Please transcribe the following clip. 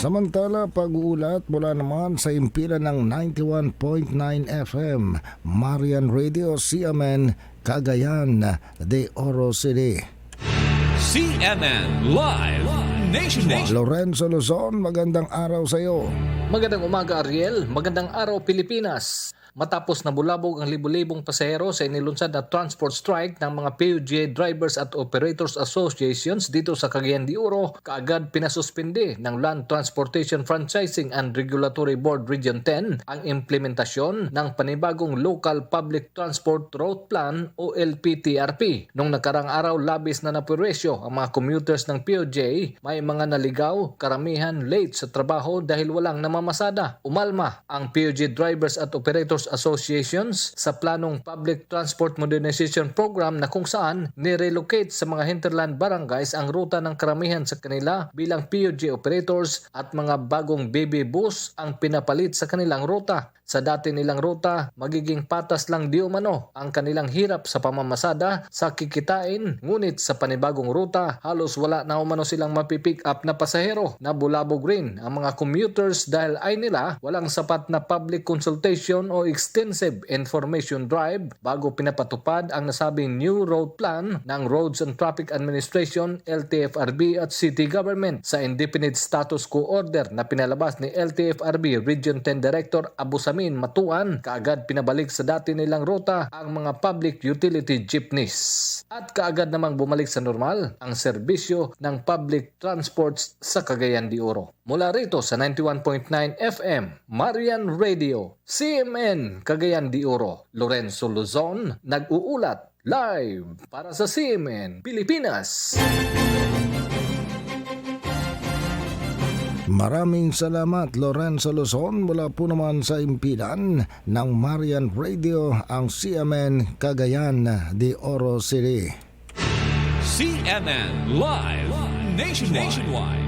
Samantala, pag-uulat mula naman sa impilan ng 91.9 FM, Marian Radio, CMN, Cagayan de Oro City. CMN Live Nationwide. Lorenzo Luzon, magandang araw sa iyo. Magandang umaga, Ariel. Magandang araw, Pilipinas. Matapos nabulabog ang libu-libong pasahero sa inilunsad na transport strike ng mga PUJ Drivers at Operators Associations dito sa Cagayan de Oro, kaagad pinasuspindi ng Land Transportation Franchising and Regulatory Board Region 10 ang implementasyon ng panibagong Local Public Transport Route Plan o LPTRP. Nung nakarang araw, labis na napuresyo ang mga commuters ng PUJ, may mga naligaw, karamihan late sa trabaho dahil walang namamasada. Umalma ang PUJ Drivers at Operators Associations sa planong Public Transport Modernization Program na kung saan nirelocate sa mga hinterland barangays ang ruta ng karamihan sa kanila bilang PUJ operators at mga bagong baby bus ang pinapalit sa kanilang ruta. Sa dati nilang ruta, magiging patas lang di umano ang kanilang hirap sa pamamasada sa kikitain, ngunit sa panibagong ruta, halos wala na umano silang mapipick up na pasahero. Nabulabog rin ang mga commuters dahil ay nila walang sapat na public consultation o extensive information drive bago pinapatupad ang nasabing new road plan ng Roads and Traffic Administration, LTFRB at City Government. Sa Indefinite Status Quo Order na pinalabas ni LTFRB Region 10 Director Abu Samin Matuan, kaagad pinabalik sa dati nilang ruta ang mga public utility jeepneys. At kaagad namang bumalik sa normal ang serbisyo ng public transports sa Cagayan de Oro. Mula rito sa 91.9 FM, Marian Radio, CMN Cagayan de Oro, Lorenzo Luzon, nag-uulat live para sa CMN Pilipinas. Maraming salamat, Lorenzo Luzon. Mula po naman sa impilan ng Marian Radio, ang CMN Cagayan de Oro City. CMN Live Nationwide.